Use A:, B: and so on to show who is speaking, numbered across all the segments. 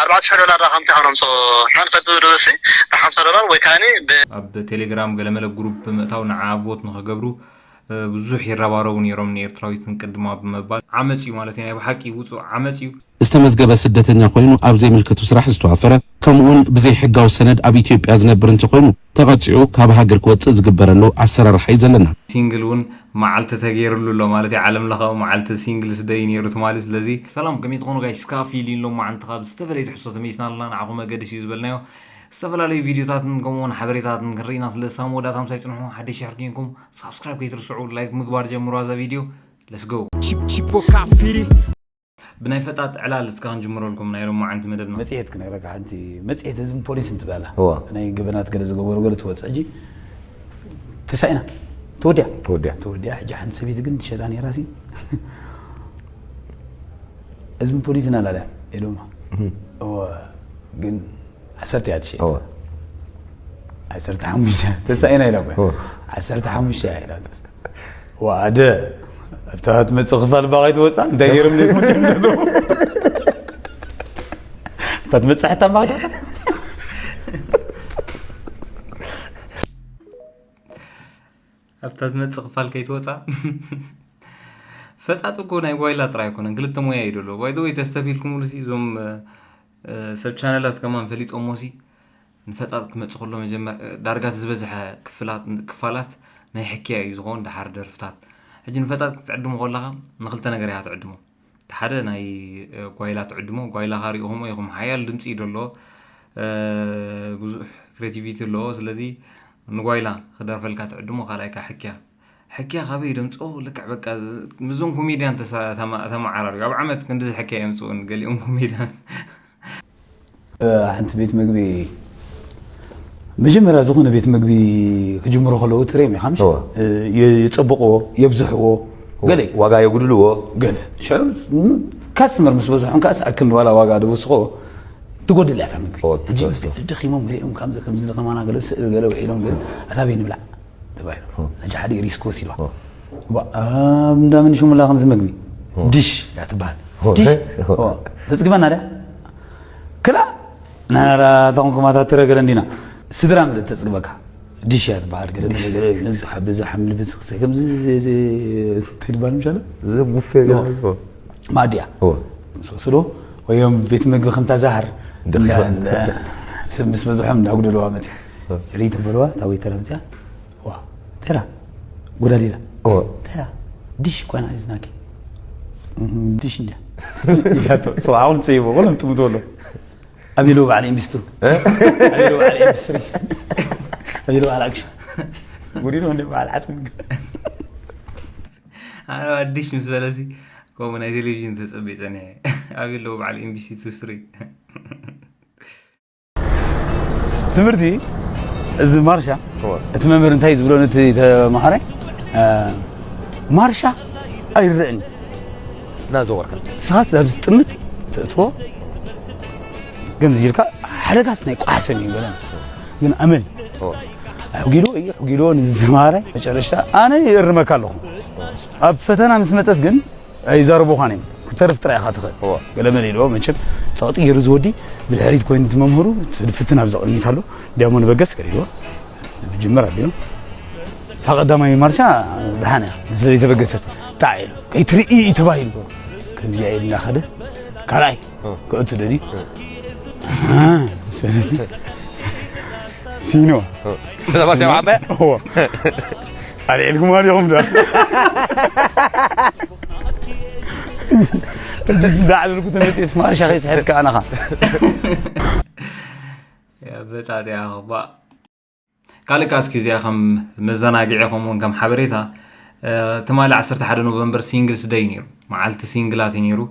A: $4,000 رقم تاعهم صو نان فدرسي $50 وكاني
B: اب تيليجرام قلمله جروب متاو نعافوت نخغبرو بزح يربارو نيروم نيرتراويت نقدما بمبال عمصي مالتي بحقي وصو عمصي
C: استمزغب سدتኛ ኮይኑ ኣብ ዘይምልከቱ ስራሕ ዝተዋፈረ ከምኡን ብዘይ ሕጋዊ ሰነድ ኣብ ኢትዮጵያ ዝነብር እንትኮይኑ ተቐጽኡ ካብ ሃገር ክወጽእ ዝግበረሉ ኣሰራርሓ ይዘለና
B: ሲንግሉን ማዓልተ ተገይሩሉ ማለት ዓለም ለኸው ማዓልተ ሲንግልስ ደይ ነይሩ ትማሊ ስለዚ ሰላም ከመይ ትኾኑ ጋይስ ስካፊሊን ሎ ማዓንተ ካብ ዝተፈለየ ትሕሶት ተመይስናልና ንዓኹ መገድሽ ዝበልናዮ ዝተፈላለዩ ቪዲዮታትን ከምኡን ሓበሬታትን ክሪና ስለ ሳሞዳታም ሳይጽንሑ ሓደሽ ያርኪንኩም ሳብስክራይብ ከይትርስዑ ላይክ ምግባር ጀምሩ አዛ ቪዲዮ ሌትስ ጎ ቺፖ ካፊሪ بناي فتات علال اسكان جمرولكم نايرو ما عند مدبنا
D: مصيحت كنيرك انت مصيحت زم بوليس انت بالا هو انا جبنات كده زغور غلط وصجي تسعنا تودع حاجه عند سبيت كنت شداني راسي زم بوليس انا لا يلوما هو جن عسرت هذا الشيء هو عسرت حمشه تسعنا يلا هو عسرت حمشه يلا وعده ابتهت متصخفال باغيت وصا داير من المتمنو فتمصح حتى باغيت
B: ابتهت متصخفال كيت وصا فتاتو كون اي وايلا تراي كون انقلت مويا يدلو بايدو يتستبيلكم ولسي زوم سب شانلات كمان فليت اموسي نفتات متصخلو مجمع دارغات زبزح كفالات ناي حكايه يزغون دحر درفتات حجي نفتات تعدمو غلغا نخلت نغير يا تعدمو حدا ناي غويلات تعدمو غويلا خاريهم يقوم حيال دمص يدلو بزح كرياتيفيتي لو سلازي نغويلا خدار فلكات تعدمو خلايكا حكيا خبي دمصو لك بقى مزون كوميديان تما عراري ابو عمت كندز حكايه يمصو قال لي كوميديان
D: انت بيت مغبي مجمرا زخونه بيت مغبي كجمرو خلو تريم يخمش يصبقو يبزحو قالي
E: واغا يغدلو
D: قال شو كاستمر مسبزحون كاس اكل ولا واغا دوسخو تقول لا تمغبي دخيمو مليهم كمز كمان قالوا يحيلون قال اتابي نبلع تبايل نجح حد ريسكو سيلوا دام نشوم لا خمس مغبي دش يا تبال دش تسقبنا ده كلا لا تونكم ما تترغل عندنا سدرا من تسقبك ديشات بعد كده حب زحم لبس كم زي تقبل مشان
E: زي بوفيه
D: ما ديا هو سلو ويوم بيت مغب خمسة زهر سمس مزحم نقول له امتى ريت بلوا تاوي ترمزا وا ترى غدا ديلا هو ترى ديش كنا ازناكي ديش ده يا تو صاون سيبو ولا انتم تقولوا ابي لو على امستو ابي لو على امسري ابي لو على اكشن قولي له انه على عتم
B: انا اديش مسلسي كومن تلفزيون تصبي سنه ابي لو على ام بي سي 3
D: تمرتي از مارشا تممر انتي زبلون انت محري مارشا ايرن
E: نازورك
D: ساعات لابس طمت تتو جمز يلكا حركات ناي قاسن يبلان ግን አመል حقيلو نزماره መጨረሻ አነ ይርመካለሁ አብ ፈተና መስመጸት ግን አይዛርቦ ኻኔም ከተርፍ ጥራይ ኻትኸ ገለመን ይለው መቼም ሳውጥ ይርዝወዲ بالحريت ኮይን ተመምሩ ፍትና ብዛቅልኝታለሁ ዲያሞን በገስ ከሪዶ ጅመራ ቢሉ ተቀዳማይ ማርሻ ደሃና ዝለይ ተበገሰት ታይል ከይትርኢ ተባይል ከዚህ አይልና ኸደ ካላይ ከእቱ ደዲ سينو
E: هذا ما شاء الله
D: هو عليكم اليوم ده داعي لكم تنسي اسمع شيخ يسحبك انا خا
B: يا بتاعي يا اخبا قالك اسكي زي خم مزناقعكم كم حبريتها تمال 11 نوفمبر سينجلز داي نيرو معلت سينجلات نيرو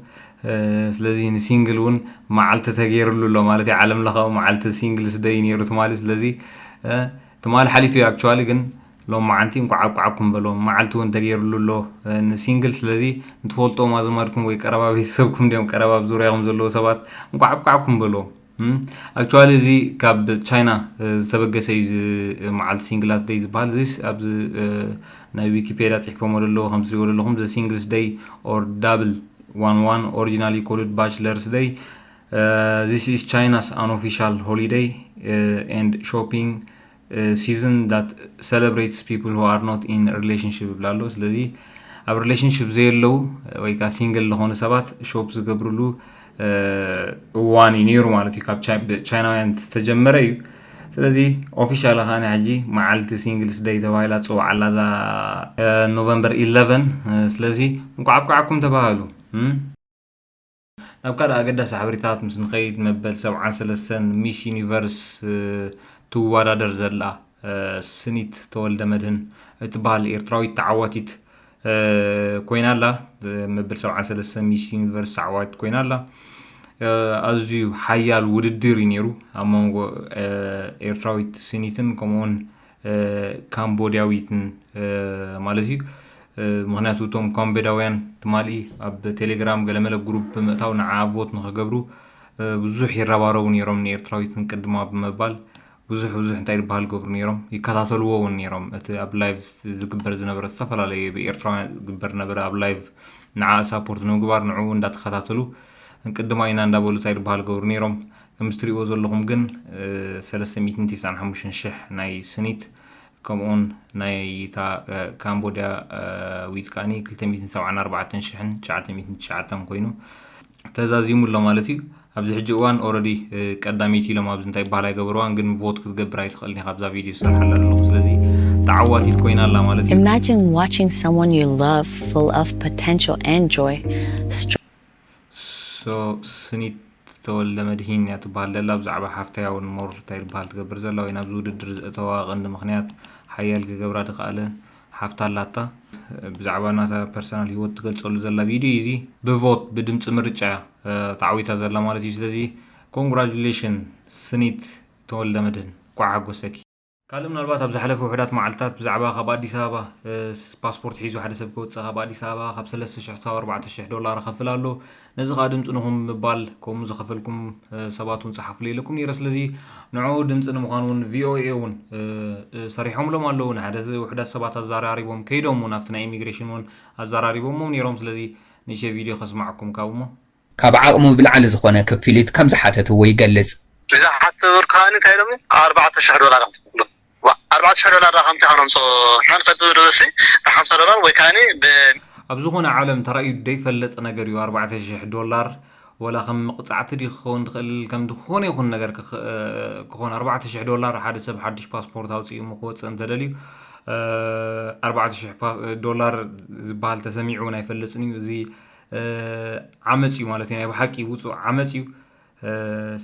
B: ስለዚህ ሲንግሉን ማዓልተ ተገይሩሉ ሎ ማለት ዓለም ለኸው ማዓልተ ሲንግልስ ደይ ነይሩ ተማሊ ስለዚህ ተማል ሓሊፍ አክቹአሊ ግን ሎ ማዓንቲ እንቋዓቋዓኩም በሎ ማዓልቱን ተገይሩሉ ሎ ሲንግል ስለዚህ እንትፈልጦ ማዘማድኩም ወይ ቀረባ ቤተሰብኩም ደም ቀረባ ዙሪያኩም ዘሎ ሰባት እንቋዓቋዓኩም በሎ አክቹአሊ እዚ ካብ ቻይና ዝተበገሰ ማዓልት ሲንግላት ደይ ዝበሃል እዚ ኣብ ናይ ዊኪፒዲያ ጽሕፎም ዘሎ ከም ዝሪኡ ዘለኹም ዘ ሲንግልስ ደይ ኦር ዳብል 11 originally called bachelor's day This is China's unofficial holiday and shopping season that celebrates people who are not in a relationship ብላሎ ስለዚ ኣብ ሪሌሽንሺፕ ዘየለው ወይ ካ ሲንግል ለሆነ ሰባት ሾፕ ዝገብሩሉ እዋን ነይሩ ማለት እዩ ካብ ቻይናውያን ተጀመረ እዩ ስለዚ ኦፊሻል ኻኒ ሕጂ መዓልቲ ሲንግልስ ዴይ ተባሂላ ጽዋዕላ ዛ ኖቨምበር 11 ስለዚ እንቋዕቋዕኩም ተባሃሉ ናብ ካዳ ኣገዳሲ ሓበሬታት ምስ ንኸይድ መበል 73 ሚስ ዩኒቨርስ ትወዳደር ዘላ ስኒት ተወልደ መድህን እትበሃል ኤርትራዊት ተዓዋቲት ኮይናላ መበል 73 ሚስ ዩኒቨርስ ተዓዋቲት ኮይናላ ኣዝዩ ሓያል ውድድር ነይሩ ኣብ መንጎ ኤርትራዊት ስኒትን ከምኡውን ካምቦዲያዊትን ማለት እዩ ምክንያቱ እቶም ካምቦዲያውያን ትማሊ ኣብ ቴሌግራም ገለመለ ግሩፕ ብምእታው ንዓ ቮት ንኽገብሩ ብዙሕ ይረባረቡ ነይሮም ንኤርትራዊትን ቅድማ ብምባል ብዙሕ እንታይ ይባሃል ገብሩ ነይሮም ይከታተልዎ እውን ነይሮም እቲ ኣብ ላይቭ ዝግበር ዝነበረ ዝተፈላለዩ ብኤርትራውያን ዝግበር ነበረ ኣብ ላይቭ ንዓ ሳፖርት ንምግባር ንዑ እንዳተኸታተሉ እንቅድማ ኢና እንዳበሉ እንታይ ይባሃል ገብሩ ነይሮም ከምስትሪኦ ዘለኹም ግን 395,000 ናይ ስኒት ከምኡን ናይ ካምቦዲያ ዊትካኒ 274,999 ኮይኑ ተዛዚሙሎ ማለት እዩ ኣብዚ ሕጂ እዋን ኦልሬዲ ቀዳሚት ኢሎም ኣብዚ እንታይ ይባሃል ኣይገብሩዋን ግን ቮት ክትገብር ኣይትኽእልኒ ካብዛ ቪድዮ ስራሕላ ኣለኹ ስለዚ ተዓዋቲት ኮይናላ ማለት እዩ
F: Imagine watching someone you love full of potential and joy
B: so ስኒት ተወልደ መድህን እያ ትበሃል ዘላ ብዛዕባ ሓፍታያ እውን ሞር እንታይ ይባሃል ትገብር ዘላ ወይ ናብዚ ውድድር ዝእተዋ ቀንዲ ምክንያት ሓያል ክገብራ ትኽኣለ ሓፍታ ኣላታ ብዛዕባ ናታ ፐርሰናል ሂወት ትገልጸሉ ዘላ ቪድዮ እዚ ብቮት ብድምፂ ምርጫ ተዓዊታ ዘላ ማለት እዩ ስለዚ ኮንግራቹሌሽን ስኒት ተወልደ መድህን ኳዓጎሰኪ ካልእ ምናልባት ኣብ ዝሓለፈ ውሕዳት መዓልትታት ብዛዕባ ካብ ኣዲስ ኣበባ ፓስፖርት ሒዙ ሓደ ሰብ ክወፅእ ካብ ኣዲስ ኣበባ ካብ 3,000 ክሳብ 4,000 ዶላር ከፍል ኣሎ ነዚ ኻ ድምፂ ንኹም ምባል ከምኡ ዝኸፈልኩም ሰባት እውን ፀሓፍሉ የለኩም ነይረ ስለዚ ንዑ ድምፂ ንምዃኑ እውን ቪኦኤ እውን ሰሪሖምሎም ኣለዉ ንሓደ ውሕዳት ሰባት ኣዘራሪቦም ከይዶም እውን ኣብቲ ናይ ኢሚግሬሽን እውን ኣዘራሪቦሞም ነይሮም ስለዚ ንእሸ ቪድዮ ከስማዓኩም ካብሞ
G: ካብ ዓቕሙ ብላዕሊ ዝኾነ ክፍሊት ከም ዝሓተትዎ ይገልጽ
A: إذا حتى وركاني كايلومي 4,000 دولار 4,000 دولار رقم تاعهم صو حنا فدروسي $5 وكاني ب
B: أبزخون عالم ترى يدي فلت نجار يو 4,000 دولار ولا خم قطعة دي خون كم دخون يخون نجار كخون 4,000 دولار حد سب حدش باسبورت أو شيء مقوت أنت دليل 4,000 دولار زبال تسميعون يفلسني زي عمتي مالتين أبو حكي وصو عمتي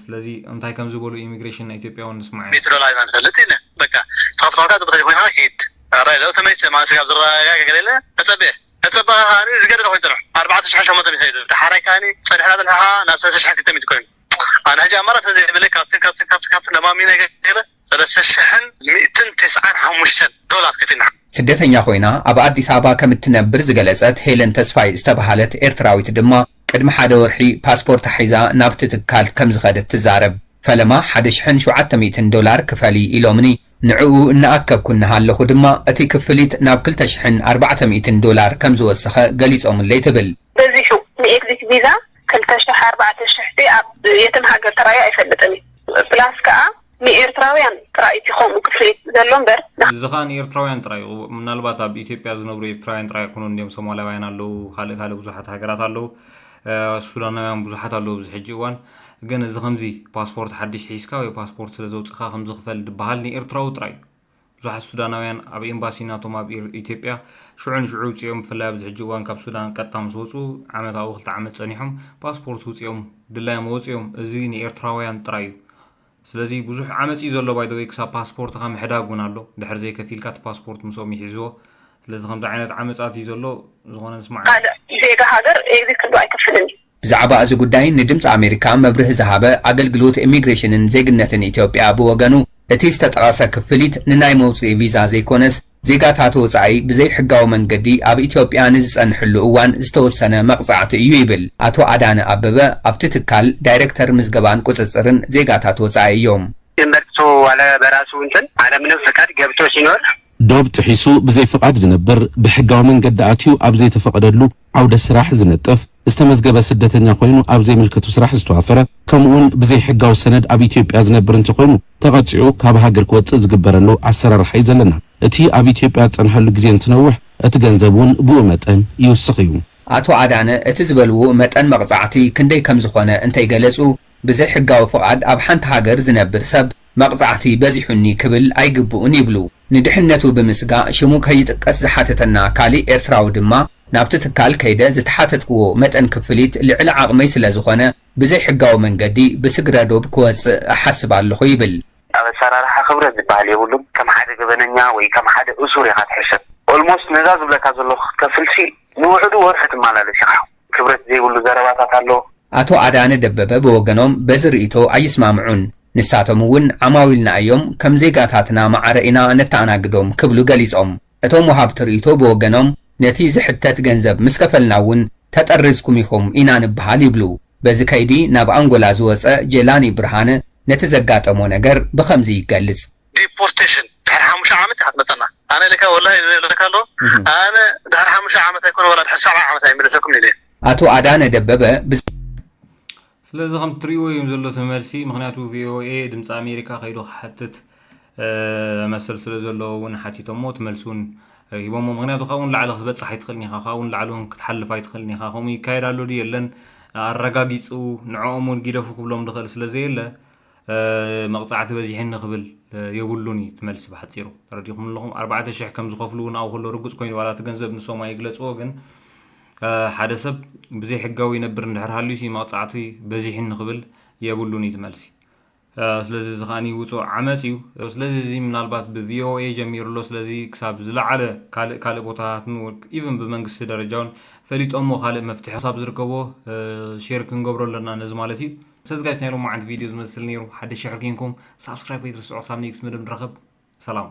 B: ስለዚህ እንታይ ከም ዝብሉ ኢሚግሬሽን ኢትዮጵያ ወንስማዕ
A: $100 አንፈልጥነ በቃ ተፈጥሯታት በተይ ሆይና ሂድ አራይለው ተመይሰ ማስጋብ ዝራጋ ገለለ ተጸባሃኒ ዝገደ ነው ይጥሩ 4,000 ይሄዱ ተሐራካኒ صدحات لها ناس 6,000 كوين انا هجا مره زي بلك كابتن لمامي ነገር 3,295 دولار كفينا
G: ስደተኛ ኮይና ኣብ ኣዲስ ኣበባ ከም እትነብር ዝገለጸት ሄለን ተስፋይ ዝተባሃለት ኤርትራዊት ድማ ቅድሚ ሓደ ወርሒ ፓስፖርት ሒዛ ናብቲ ትካል ከም ዝኸደት ትዛረብ ፈለማ 1,700 ዶላር ክፈሊ ኢሎምኒ ንዕኡ እናኣከብኩና ኣለኹ ድማ እቲ ክፍሊት ናብ 2,400 ዶላር ከም ዝወሰኸ ገሊጾምለይ ትብል
H: በዚህ ንኤግዚት ቪዛ 2,400 ኣብ የትም ሃገር ተራዩ ኣይፈልጥኒ ፕላስ ከዓ ንኤርትራውያን ጥራይት ይኾኑ ክፍሊት ዘሎ እምበር
B: ዝኻን ኤርትራውያን ጥራይ ምናልባት ኣብ ኢትዮጵያ ዝነብሩ ኤርትራውያን ጥራይ ኮኑ እንዲም ሶማሊያውያን ኣለዉ ካልእ ብዙሓት ሃገራት ኣለዉ ሱዳናውያን ብዙሓት ኣለዉ ኣብዚ ሕጂ እዋን ግን እዚ ከምዚ ፓስፖርት ሓድሽ ሒዝካ ወይ ፓስፖርት ስለ ዘውፅኻ ከም ዝኽፈል ድበሃል ንኤርትራዊ ጥራይ ብዙሓት ሱዳናውያን ኣብ ኤምባሲ ናቶም ኣብ ኢትዮጵያ ሽዑን ውፅኦም ብፍላይ ኣብዚ ሕጂ እዋን ካብ ሱዳን ቀጥታ ምስ ወፁ ዓመታዊ 2 ዓመት ፀኒሖም ፓስፖርት ውፅኦም ድላዮም ወፅኦም እዚ ንኤርትራውያን ጥራይ እዩ ስለዚ ብዙሕ ዓመፅ ዘሎ ባይደ ወይ ክሳብ ፓስፖርት ከም ሕዳጉን ኣሎ ድሕር ዘይከፊልካ ፓስፖርት ምሶም ይሕዝዎ ስለዚ ከምዚ ዓይነት ዓመፃት እዩ ዘሎ ዝኾነ ንስማዕ
H: ዜጋ ሃገር ኤግዚት ክዶ ኣይከፍልን
G: ብዛዕባ እዚ ጉዳይ ንድምፂ ኣሜሪካ መብርህ ዝሃበ ኣገልግሎት ኢሚግሬሽንን ዜግነትን ኢትዮጵያ ብወገኑ እቲ ዝተጠቐሰ ክፍሊት ንናይ መውፅኢ ቪዛ ዘይኮነስ ዜጋታት ወፃኢ ብዘይ ሕጋዊ መንገዲ ኣብ ኢትዮጵያ ንዝጸንሕሉ እዋን ዝተወሰነ መቕጻዕቲ እዩ ይብል ኣቶ ኣዳነ ኣበበ ኣብቲ ትካል ዳይሬክተር ምዝገባን ቁፅፅርን ዜጋታት ወፃኢ እዮም
I: ይመርጡ ዋለ በራሱ እንትን አለምንም ፈቃድ ገብቶ ሲኖር
C: ዶብ ጥሒሱ ብዘይ ፍቃድ ዝነብር ብሕጋዊ መንገዲ ኣትዩ ኣብ ዘይተፈቀደሉ ዓውደ ስራሕ ዝነጥፍ ዝተመዝገበ ስደተኛ ኮይኑ ኣብ ዘይምልከቱ ስራሕ ዝተዋፈረ ከምኡውን ብዘይ ሕጋዊ ሰነድ ኣብ ኢትዮጵያ ዝነብር እንተኮይኑ ተቐፂዑ ካብ ሃገር ክወፅእ ዝግበረሉ ኣሰራርሓ እዩ ዘለና እቲ ኣብ ኢትዮጵያ ፀንሐሉ ግዜ እንትነውሕ እቲ ገንዘብ እውን ብኡ መጠን ይውስኽ እዩ
G: ኣቶ ኣዳነ እቲ ዝበልዎ መጠን መቕፃዕቲ ክንደይ ከም ዝኾነ እንተይገለጹ ብዘይ ሕጋዊ ፍቃድ ኣብ ሓንቲ ሃገር ዝነብር ሰብ መቕፃዕቲ በዚሑኒ ክብል ኣይግብኡን ይብሉ ንድሕነቱ ብምስጋእ ሽሙ ከይጥቀስ ዝሓተተና ካሊእ ኤርትራዊ ድማ ናብቲ ትካል ከይደ ዝተሓተትክዎ መጠን ክፍሊት ልዕሊ ዓቕመይ ስለ ዝኾነ ብዘይ ሕጋዊ መንገዲ ብስግረ ዶብ ክወፅእ ኣሓስብ ኣለኹ ይብል
A: ኣብ ኣሰራርሓ ክብረት ዝበሃል የብሉን ከም ሓደ ገበነኛ ወይ ከም ሓደ እሱር ኢኻ ትሕሰብ ኦልሞስት ነዛ ዝብለካ ዘለኹ ከፍልሲ ንውሕዱ ወርሒ ትመላለስ ኢኻ ክብረት ዘይብሉ ዘረባታት ኣሎ
G: ኣቶ ኣዳነ ደበበ ብወገኖም በዚ ርእቶ ኣይስማምዑን ንሳቶም እውን ዓማዊልና እዮም ከም ዜጋታትና ማዕረ ኢና ነተኣናግዶም ክብሉ ገሊፆም እቶም ወሃብቲ ርእቶ ብወገኖም ነቲ ዝሕተት ገንዘብ ምስ ከፈልና እውን ተጠርዝኩም ኢኹም ኢና ንበሃል ይብሉ በዚ ከይዲ ናብ ኣንጎላ ዝወፀ ጀላኒ ብርሃነ ነቲ ዘጋጠሞ ነገር ብኸምዚ ይገልጽ
A: ዲፖርቴሽን ድሕሪ 5 ዓመት ኢኻ ትመፀና ኣነ ለካ ወላሂ ለካ ኣሎ ኣነ ድሕሪ 5 ዓመት ኣይኮነ ወላ ድሕሪ 7 ዓመት ኣይመለሰኩም ኢለ
G: ኣቶ ኣዳነ ደበበ
B: ስለዚ ከም ትሪእዎ እዮም ዘሎ ተመልሲ ምክንያቱ ቪኦኤ ድምፂ ኣሜሪካ ከይዱ ክሓትት መሰል ስለ ዘለዎ እውን ሓቲቶሞ ትመልሱን ሂቦሞ ምክንያቱ ካብውን ላዕሊ ክትበፅሕ ኣይትኽእልኒ ኢኻ ካብውን ላዕሊ እውን ክትሓልፍ ኣይትኽእልኒ ኢኻ ከምኡ ይካየድ ኣሎ ድ የለን ኣረጋጊፁ ንዕኦም እውን ጊደፉ ክብሎም ድኽእል ስለዘየለ መቕፃዕቲ በዚሕኒ ክብል የብሉን እዩ ትመልሲ ብሓፂሩ ተረዲኹም ኣለኹም 4000 ከም ዝኸፍሉ እውን ኣብኡ ከሎ ርጉፅ ኮይኑ ዋላ እቲ ገንዘብ ንሶም ኣይግለፅዎ ግን ሓደ ሰብ ብዘይ ሕጋዊ ይነብር እንድሕር ሃልዩሲ መቕፃዕቲ በዚሕኒ ክብል የብሉን እዩ ትመልሲ ስለዚ እዚ ከዓኒ ውፁእ ዓመፅ እዩ ስለዚ እዚ ምናልባት ብቪኦኤ ጀሚሩሎ ስለዚ ክሳብ ዝለዓለ ካልእ ቦታታትን ኢቨን ብመንግስቲ ደረጃውን ፈሊጦሞ ካልእ መፍትሒ ክሳብ ዝርከቦ ሼር ክንገብሮ ኣለና ነዚ ማለት እዩ ስለዚ ጋይስ ናይ ሎሚ ዓንቲ ቪድዮ ዝመስል ነይሩ ሓደሽ ሽሕር ኮይንኩም ሳብስክራይብ ኣይትርስዑ ሳብ ኔክስት መደብ ንረኸብ ሰላም